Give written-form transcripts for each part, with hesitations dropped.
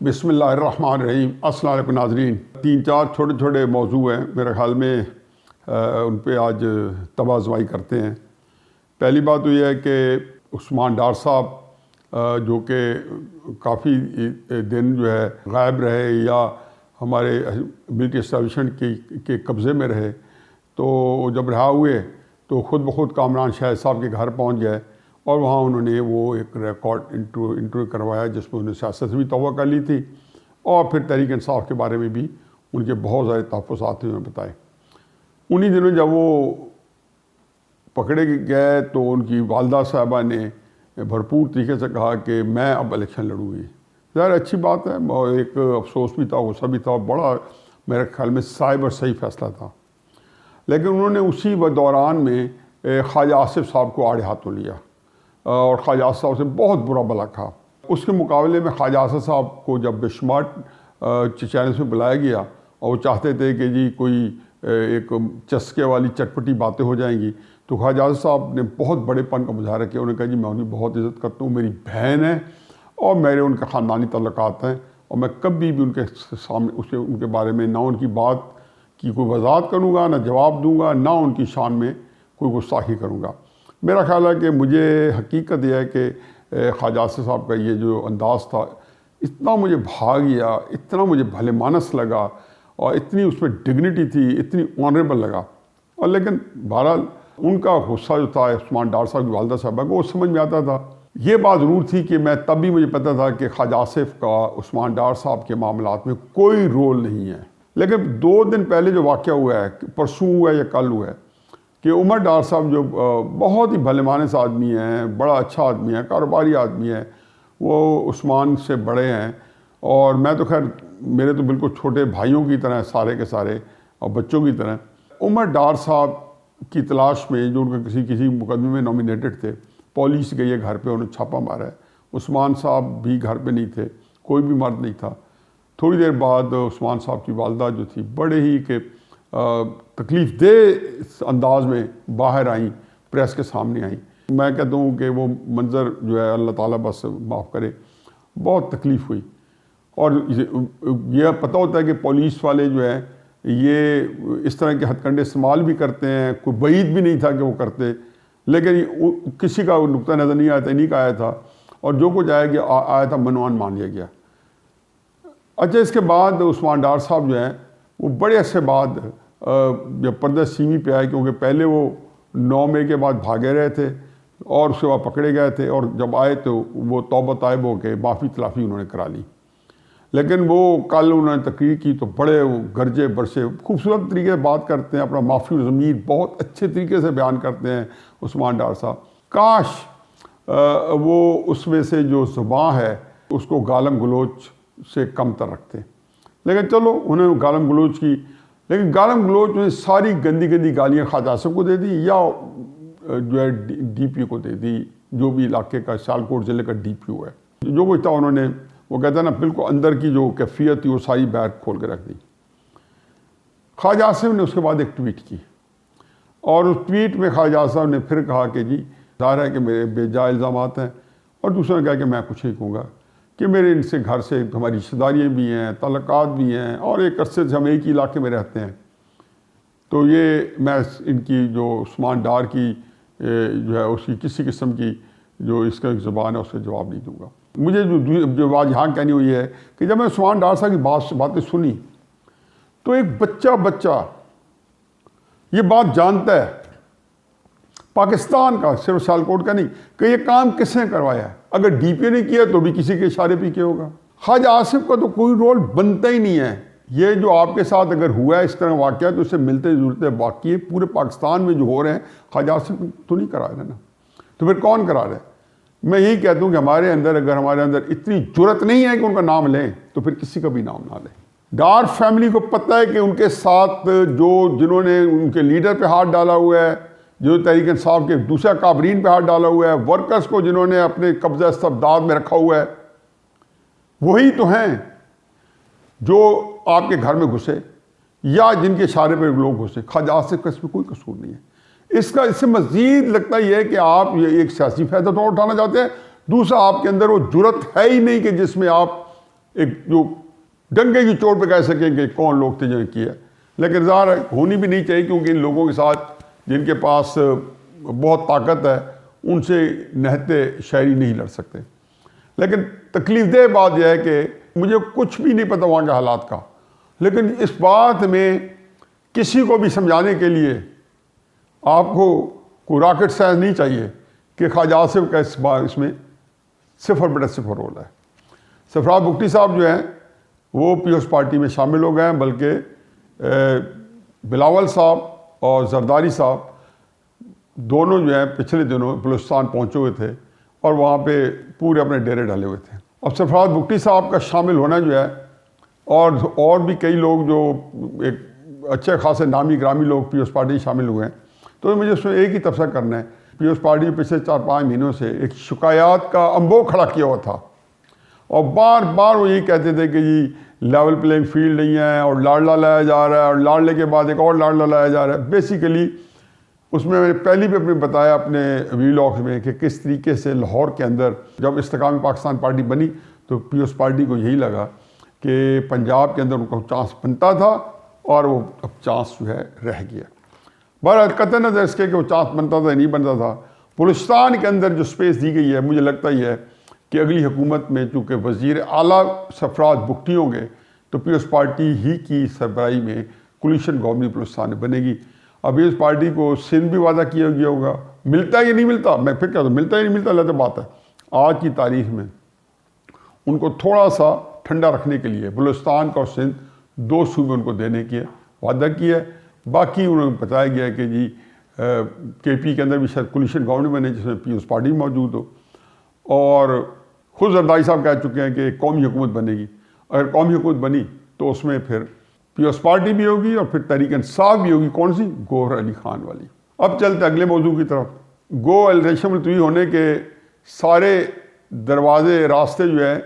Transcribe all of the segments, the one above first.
بسم اللہ الرحمن الرحیم۔ السلام علیکم ناظرین، 3-4 چھوٹے چھوٹے موضوع ہیں، میرے خیال میں ان پہ آج تبادلہ کرتے ہیں۔ پہلی بات تو یہ ہے کہ عثمان ڈار صاحب جو کہ کافی دن جو ہے غائب رہے یا ہمارے ملٹری اسٹیبلشمنٹ کے قبضے میں رہے، تو جب رہا ہوئے تو خود بخود کامران شاہد صاحب کے گھر پہنچ گئے اور وہاں انہوں نے وہ ایک ریکارڈ انٹرویو کروایا جس میں انہوں نے سیاست سے بھی توبہ کر لی تھی اور پھر تحریک انصاف کے بارے میں بھی ان کے بہت سارے تحفظات انہوں نے بتائے۔ انہی دنوں جب وہ پکڑے گئے تو ان کی والدہ صاحبہ نے بھرپور طریقے سے کہا کہ میں اب الیکشن لڑوں گی۔ ظاہر اچھی بات ہے، ایک افسوس بھی تھا، غصہ بھی تھا، بڑا میرے خیال میں صائب اور صحیح فیصلہ تھا، لیکن انہوں نے اسی دوران میں خواجہ آصف صاحب کو آڑے ہاتھوں لیا اور خواجہ آصف صاحب سے بہت برا بھلا کہا۔ اس کے مقابلے میں خواجہ آصف صاحب کو جب بے شمار چینلز میں بلایا گیا اور وہ چاہتے تھے کہ جی کوئی ایک چسکے والی چٹپٹی باتیں ہو جائیں گی، تو خواجہ آصف صاحب نے بہت بڑے پن کا مظاہرہ کیا۔ انہوں نے کہا جی میں ان کی بہت عزت کرتا ہوں، میری بہن ہے اور میرے ان کے خاندانی تعلقات ہیں اور میں کبھی بھی ان کے سامنے ان کے بارے میں نہ ان کی بات کی کوئی وضاحت کروں گا، نہ جواب دوں گا، نہ ان کی شان میں کوئی گستاخی کروں گا۔ میرا خیال ہے کہ مجھے حقیقت یہ ہے کہ خواجہ آصف صاحب کا یہ جو انداز تھا اتنا مجھے بھا گیا، اتنا مجھے بھلے مانس لگا اور اتنی اس میں ڈگنیٹی تھی، اتنی آنریبل لگا۔ اور لیکن بہرحال ان کا غصہ جو تھا عثمان ڈار صاحب کی والدہ صاحبہ کو وہ سمجھ میں آتا تھا۔ یہ بات ضرور تھی کہ میں تب بھی مجھے پتہ تھا کہ خواجہ آصف کا عثمان ڈار صاحب کے معاملات میں کوئی رول نہیں ہے، لیکن 2 دن پہلے جو واقعہ ہوا ہے، پرسوں ہوا ہے یا کل ہوا ہے، کہ عمر ڈار صاحب جو بہت ہی بھلے مانس آدمی ہیں، بڑا اچھا آدمی ہے، کاروباری آدمی ہے، وہ عثمان سے بڑے ہیں اور میں تو خیر میرے تو بالکل چھوٹے بھائیوں کی طرح سارے کے سارے اور بچوں کی طرح۔ عمر ڈار صاحب کی تلاش میں جو ان کا کسی مقدمے میں نامینیٹڈ تھے، پولیس گئی ہے گھر پہ، انہوں نے چھاپہ مارا ہے۔ عثمان صاحب بھی گھر پہ نہیں تھے، کوئی بھی مرد نہیں تھا۔ تھوڑی دیر بعد عثمان صاحب کی والدہ جو تھی بڑے ہی کہ تکلیف دہ انداز میں باہر آئیں، پریس کے سامنے آئیں۔ میں کہتا ہوں کہ وہ منظر جو ہے اللہ تعالیٰ بس معاف کرے، بہت تکلیف ہوئی۔ اور یہ پتہ ہوتا ہے کہ پولیس والے جو ہے یہ اس طرح کے ہتھ کنڈے استعمال بھی کرتے ہیں، کوئی بعید بھی نہیں تھا کہ وہ کرتے، لیکن کسی کا نقطہ نظر نہیں آیا تھا، انہیں کا آیا تھا اور جو کچھ آیا تھا منوان مان لیا گیا۔ اچھا، اس کے بعد عثمان ڈار صاحب جو ہیں وہ بڑے عرصے بعد جب پردہ سیمی پہ آئے، کیونکہ پہلے وہ 9 مئی کے بعد بھاگے رہے تھے اور اس کے بعد پکڑے گئے تھے، اور جب آئے تو وہ توبہ طائب ہو کے معافی تلافی انہوں نے کرا لی۔ لیکن وہ کل انہوں نے تقریر کی تو بڑے گرجے برسے خوبصورت طریقے سے بات کرتے ہیں، اپنا معافی و ضمیر بہت اچھے طریقے سے بیان کرتے ہیں عثمان ڈار صاحب۔ کاش وہ اس میں سے جو زباں ہے اس کو گالم گلوچ سے کم تر رکھتے، لیکن چلو انہوں نے گالم گلوچ کی، لیکن گالم گلوچ میں ساری گندی گندی گالیاں خواجہ آصف کو دے دی یا جو ہے ڈی پی او کو دے دی، جو بھی علاقے کا سیالکوٹ ضلع کا ڈی پی او ہے۔ جو کچھ تھا انہوں نے وہ کہتا ہے نا بالکل اندر کی جو کیفیت تھی وہ ساری باہر کھول کے رکھ دی۔ خواجہ آصف نے اس کے بعد ایک ٹویٹ کی اور اس ٹویٹ میں خواجہ آصف نے پھر کہا کہ جی ظاہر ہے کہ میرے بے جا الزامات ہیں، اور دوسرا نے کہا کہ میں کچھ نہیں کہوں گا، کہ میرے ان سے گھر سے ہماری رشتہ داریاں بھی ہیں، تعلقات بھی ہیں اور ایک عرصے سے ہم ایک ہی علاقے میں رہتے ہیں، تو یہ میں ان کی جو عثمان ڈار کی جو ہے اس کی کسی قسم کی جو اس کا زبان ہے اس کا جواب نہیں دوں گا۔ مجھے جو بات یہاں کہنی ہوئی ہے کہ جب میں عثمان ڈار صاحب کی باتیں سنی تو ایک بچہ یہ بات جانتا ہے پاکستان کا، صرف سیالکوٹ کا نہیں، کہ یہ کام کس نے کروایا ہے۔ اگر ڈی پی او نے کیا تو بھی کسی کے اشارے پہ کیا ہوگا۔ خواجہ آصف کا تو کوئی رول بنتا ہی نہیں ہے۔ یہ جو آپ کے ساتھ اگر ہوا ہے اس طرح واقعہ تو اس سے ملتے جلتے واقعے پورے پاکستان میں جو ہو رہے ہیں خواجہ آصف تو نہیں کرا رہے نا، تو پھر کون کرا رہے؟ میں یہی کہتا ہوں کہ ہمارے اندر اتنی جرت نہیں ہے کہ ان کا نام لیں تو پھر کسی کا بھی نام نہ لیں۔ ڈار فیملی کو پتہ ہے کہ ان کے ساتھ جنہوں نے ان کے لیڈر پہ ہاتھ ڈالا ہوا ہے، جو تحریک انصاف کے دوسرے کابرین پہ ہاتھ ڈالا ہوا ہے، ورکرز کو جنہوں نے اپنے قبضہ استبداد میں رکھا ہوا ہے، وہی تو ہیں جو آپ کے گھر میں گھسے یا جن کے اشارے پہ لوگ گھسے۔ خواجہ آصف کا اس میں کوئی قصور نہیں ہے۔ اس سے مزید لگتا یہ ہے کہ آپ ایک سیاسی فائدہ تو اٹھانا چاہتے ہیں، دوسرا آپ کے اندر وہ جرت ہے ہی نہیں کہ جس میں آپ ایک جو ڈنگے کی چوٹ پہ کہہ سکیں کہ کون لوگ تھے جنہوں نے کیا، لیکن ظاہر ہونی بھی نہیں چاہیے کیونکہ ان لوگوں کے ساتھ جن کے پاس بہت طاقت ہے ان سے نہتے شہری نہیں لڑ سکتے۔ لیکن تکلیف دہ بات یہ ہے کہ مجھے کچھ بھی نہیں پتہ وہاں کے حالات کا، لیکن اس بات میں کسی کو بھی سمجھانے کے لیے آپ کو کوئی راکٹ سائنس نہیں چاہیے کہ خواجہ آصف کا اس میں 0/0 رول ہے۔ سرفراز بگٹی صاحب جو ہیں وہ پیپلز پارٹی میں شامل ہو گئے ہیں، بلکہ بلاول صاحب اور زرداری صاحب دونوں جو ہیں پچھلے دنوں بلوچستان پہنچے ہوئے تھے اور وہاں پہ پورے اپنے ڈیرے ڈالے ہوئے تھے۔ اب سرفراز بگٹی صاحب کا شامل ہونا جو ہے اور بھی کئی لوگ جو ایک اچھے خاصے نامی گرامی لوگ پیپلز پارٹی شامل ہوئے ہیں، تو مجھے اس میں ایک ہی تبصرہ کرنا ہے، پیپلز پارٹی پچھلے 4-5 مہینوں سے ایک شکایات کا انبوہ کھڑا کیا ہوا تھا اور بار بار وہ یہی کہتے تھے کہ جی لیول پلینگ فیلڈ نہیں ہے اور لاڑلا لایا جا رہا ہے اور لاڑلے کے بعد ایک اور لاڑلا لایا جا رہا ہے۔ بیسیکلی اس میں نے پہلی بھی اپنے بتایا اپنے ویلاگس میں کہ کس طریقے سے لاہور کے اندر جب استحکام پاکستان پارٹی بنی تو پیپلز پارٹی کو یہی لگا کہ پنجاب کے اندر ان کو چانس بنتا تھا اور وہ اب چانس جو ہے رہ گیا۔ بہرحال قطع نظر اس کے کہ وہ چانس بنتا تھا یا نہیں بنتا تھا، بلوچستان کے اندر جو سپیس دی گئی ہے مجھے لگتا ہی ہے کہ اگلی حکومت میں چونکہ وزیر اعلیٰ سرفراز بگٹی ہوں گے تو پیپلز پارٹی ہی کی سربراہی میں کولیشن گورنمنٹ بلوچستان میں بنے گی۔ اب اس پارٹی کو سندھ بھی وعدہ کیا گیا ہوگا، ملتا ہے یا نہیں ملتا، میں پھر کہتا ہوں ملتا یا نہیں ملتا الگ بات ہے۔ آج کی تاریخ میں ان کو تھوڑا سا ٹھنڈا رکھنے کے لیے بلوچستان کا اور سندھ 2 صوبے ان کو دینے کی وعدہ کیا ہے۔ باقی انہوں نے بتایا گیا کہ جی کے پی کے اندر بھی شاید کولیشن گورنمنٹ بنے جس میں پیپلز پارٹی موجود ہو، اور خود زرداری صاحب کہہ چکے ہیں کہ ایک قومی حکومت بنے گی۔ اگر قومی حکومت بنی تو اس میں پھر پیپلز پارٹی بھی ہوگی اور پھر تحریک انصاف بھی ہوگی، کون سی؟ گوہر علی خان والی۔ اب چلتے اگلے موضوع کی طرف۔ گو الیکشن ملتوی ہونے کے سارے دروازے راستے جو ہیں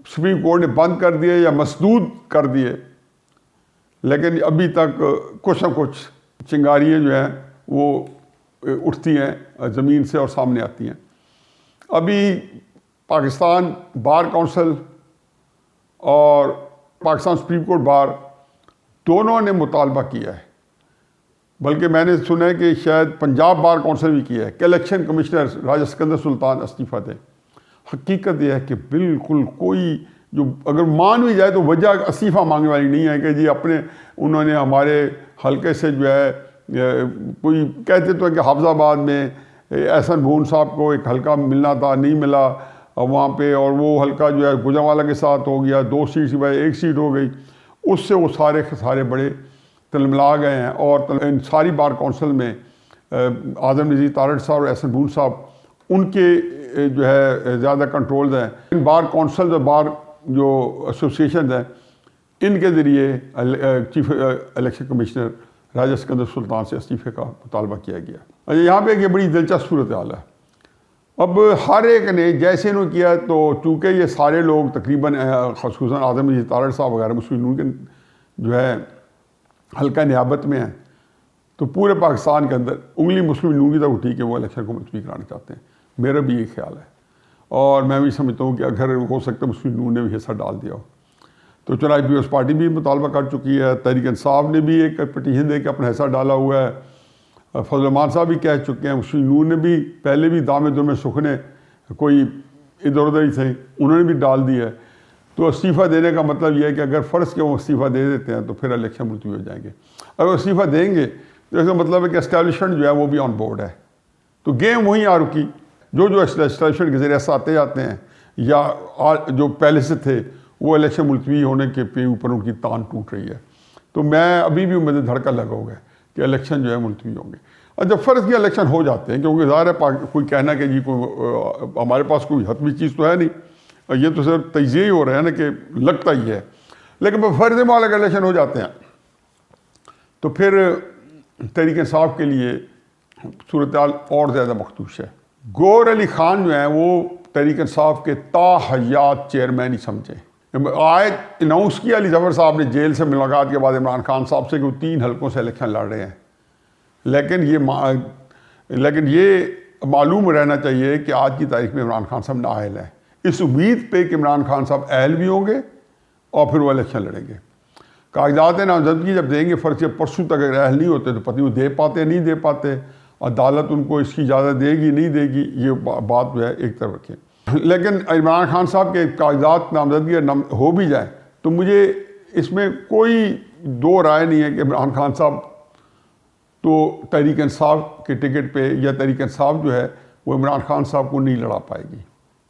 سپریم کورٹ نے بند کر دیے یا مسدود کر دیے، لیکن ابھی تک کچھ نہ کچھ چنگاریاں جو ہیں وہ اٹھتی ہیں زمین سے اور سامنے آتی ہیں۔ ابھی پاکستان بار کونسل اور پاکستان سپریم کورٹ بار دونوں نے مطالبہ کیا ہے، بلکہ میں نے سنا ہے کہ شاید پنجاب بار کونسل بھی کیا ہے کہ الیکشن کمشنر راجہ سکندر سلطان استعفیٰ دیں۔ حقیقت یہ ہے کہ بالکل کوئی جو اگر مان بھی جائے تو وجہ استعفیٰ مانگنے والی نہیں ہے کہ جی اپنے انہوں نے ہمارے حلقے سے جو ہے کوئی کہتے تو ہے کہ حافظ آباد میں احسن بھون صاحب کو ایک حلقہ ملنا تھا، نہیں ملا وہاں پہ، اور وہ حلقہ جو ہے گوجرانوالہ کے ساتھ ہو گیا، 2 سیٹ کی بجائے 1 سیٹ ہو گئی، اس سے وہ سارے بڑے تلملا گئے ہیں۔ اور ان ساری بار کونسل میں اعظم نذیر تارڑ صاحب اور احسن بھون صاحب ان کے جو ہے زیادہ کنٹرولز ہیں۔ ان بار کونسل اور بار جو ایسوسیشن ہیں ان کے ذریعے چیف الیکشن کمشنر راجہ سکندر سلطان سے استعفے کا مطالبہ کیا گیا۔ یہاں پہ ایک بڑی دلچسپ صورتحال ہے۔ اب ہر ایک نے جیسے انہوں نے کیا تو چونکہ یہ سارے لوگ تقریباً خصوصاً اعظم نذیر تارڑ صاحب وغیرہ مسلم نون کے جو ہے حلقہ نیابت میں ہیں، تو پورے پاکستان کے اندر انگلی مسلم نون کی طرف اٹھی کہ وہ الیکشن کو ملتوی کرانا چاہتے ہیں۔ میرا بھی یہ خیال ہے اور میں بھی سمجھتا ہوں کہ اگر ہو سکتا ہے مسلم نون نے بھی حصہ ڈال دیا ہو تو چنانچہ پیپلز پارٹی بھی مطالبہ کر چکی ہے، تحریک انصاف نے بھی ایک پٹیشن دے کے اپنا حصہ ڈالا ہوا ہے، فضل الرحمان صاحب بھی کہہ چکے ہیں، مسلم نون نے بھی پہلے بھی دامے دمے سکھنے کوئی ادھر ادھر ہی تھے انہوں نے بھی ڈال دی ہے۔ تو استعفیٰ دینے کا مطلب یہ ہے کہ اگر فرض کے وہ استعفیٰ دے دیتے ہیں تو پھر الیکشن ملتوی ہو جائیں گے۔ اگر استعفیٰ دیں گے تو اس کا مطلب ہے کہ اسٹیبلشمنٹ جو ہے وہ بھی آن بورڈ ہے، تو گیم وہیں آ رکی، جو اسٹیبلشمنٹ کے ذریعے سے آتے جاتے ہیں یا جو پہلے سے تھے وہ الیکشن ملتوی ہونے کے اوپر ان کی تان ٹوٹ رہی ہے۔ تو میں ابھی بھی مجھے دھڑکا لگا ہوگا کہ الیکشن جو ہے ملتوی ہوں گے، اور جب فرض کے الیکشن ہو جاتے ہیں کیونکہ ظاہر ہے کوئی کہنا کہ جی کوئی ہمارے پاس کوئی حتمی چیز تو ہے نہیں، یہ تو صرف تجزیہ ہی ہو رہا ہے نا کہ لگتا ہی ہے، لیکن فرض محال اگر الیکشن ہو جاتے ہیں تو پھر تحریک انصاف کے لیے صورتحال اور زیادہ مخدوش ہے۔ گوہر علی خان جو ہیں وہ تحریک انصاف کے تاحیات چیئرمین ہی سمجھے، آئے اناؤنس کیا علی ظفر صاحب نے جیل سے ملاقات کے بعد عمران خان صاحب سے کہ وہ 3 حلقوں سے الیکشن لڑ رہے ہیں، لیکن یہ معلوم رہنا چاہیے کہ آج کی تاریخ میں عمران خان صاحب نااہل ہیں۔ اس امید پہ کہ عمران خان صاحب اہل بھی ہوں گے اور پھر وہ الیکشن لڑیں گے. کاغذات نامزدگی جب دیں گے فرض سے پرسوں تک اگر اہل نہیں ہوتے تو پتہ نہیں وہ دے پاتے نہیں دے پاتے, عدالت ان کو اس کی اجازت دے گی نہیں دے گی, یہ بات جو ہے ایک طرف رکھیں. لیکن عمران خان صاحب کے کاغذات نامزدگی ہو بھی جائیں تو مجھے اس میں کوئی دو رائے نہیں ہے کہ عمران خان صاحب تو تحریک انصاف کے ٹکٹ پہ یا تحریک انصاف جو ہے وہ عمران خان صاحب کو نہیں لڑا پائے گی,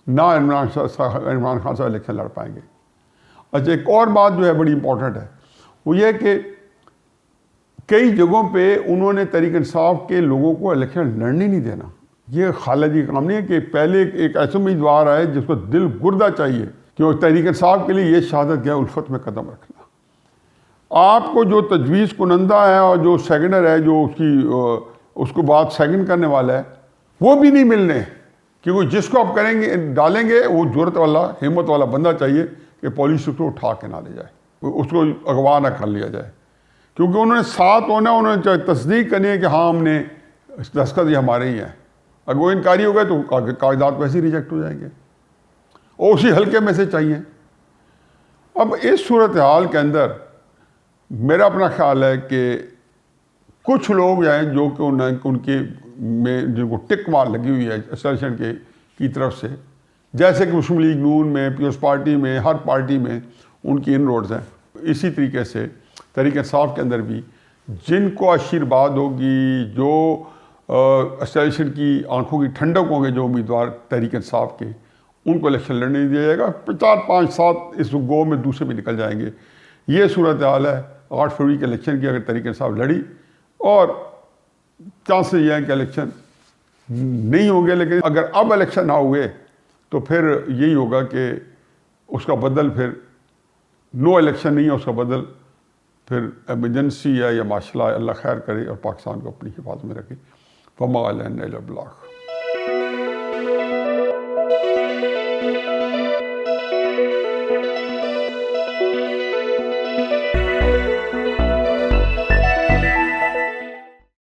نہ عمران خان صاحب الیکشن لڑ پائیں گے. اچھا ایک اور بات جو ہے بڑی امپورٹنٹ ہے وہ یہ کہ کئی جگہوں پہ انہوں نے تحریک انصاف کے لوگوں کو الیکشن لڑنے نہیں دینا. یہ خالد جی کا کام نہیں ہے کہ پہلے ایک ایسا امیدوار آئے جس کو دل گردہ چاہیے کہ وہ تحریک انصاف کے لیے یہ شہادت گیا الفت میں قدم رکھنا. آپ کو جو تجویز کنندہ ہے اور جو سیکنڈر ہے جو اس کو بات سیکنڈ کرنے والا ہے وہ بھی نہیں ملنے, کیونکہ جس کو آپ کریں گے ڈالیں گے وہ جرت والا ہمت والا بندہ چاہیے کہ پولیس اس کو اٹھا کے نہ لے جائے, اس کو اغوا نہ کر لیا جائے, کیونکہ انہوں نے ساتھ ہونا, انہوں نے تصدیق کرنی ہے کہ ہاں ہم نے دستخط یہ ہمارے ہی ہیں. اگر وہ انکاری ہو گئے تو کاغذات ویسے ہی ریجیکٹ ہو جائیں گے اور اسی حلقے میں سے چاہیے. اب اس صورتحال کے اندر میرا اپنا خیال ہے کہ کچھ لوگ ہیں جو کہ ان کے میں جن کو ٹک مار لگی ہوئی ہے ایسوسیشن کی طرف سے, جیسے کہ مسلم لیگ نون میں, پیپلز پارٹی میں, ہر پارٹی میں ان کی ان روڈز ہیں. اسی طریقے سے تحریک انصاف کے اندر بھی جن کو آشیرواد ہوگی, جو ایسوسیشن کی آنکھوں کی ٹھنڈک ہوں گے, جو امیدوار تحریک انصاف کے, ان کو الیکشن لڑنے نہیں دیا جائے گا. 4-5-7 اس گو میں دوسرے بھی نکل جائیں گے. یہ صورتحال ہے 8 فروری کے الیکشن کی. اگر تحریک انصاف لڑی اور چانسز یہ ہیں کہ الیکشن نہیں ہوں گے, لیکن اگر اب الیکشن نہ ہوئے تو پھر یہی ہوگا کہ اس کا بدل پھر نو الیکشن نہیں ہے, اس کا بدل پھر ایمرجنسی ہے یا ماشاء اللہ خیر کرے اور پاکستان کو اپنی حفاظت میں رکھے. فما علینا الا البلاغ.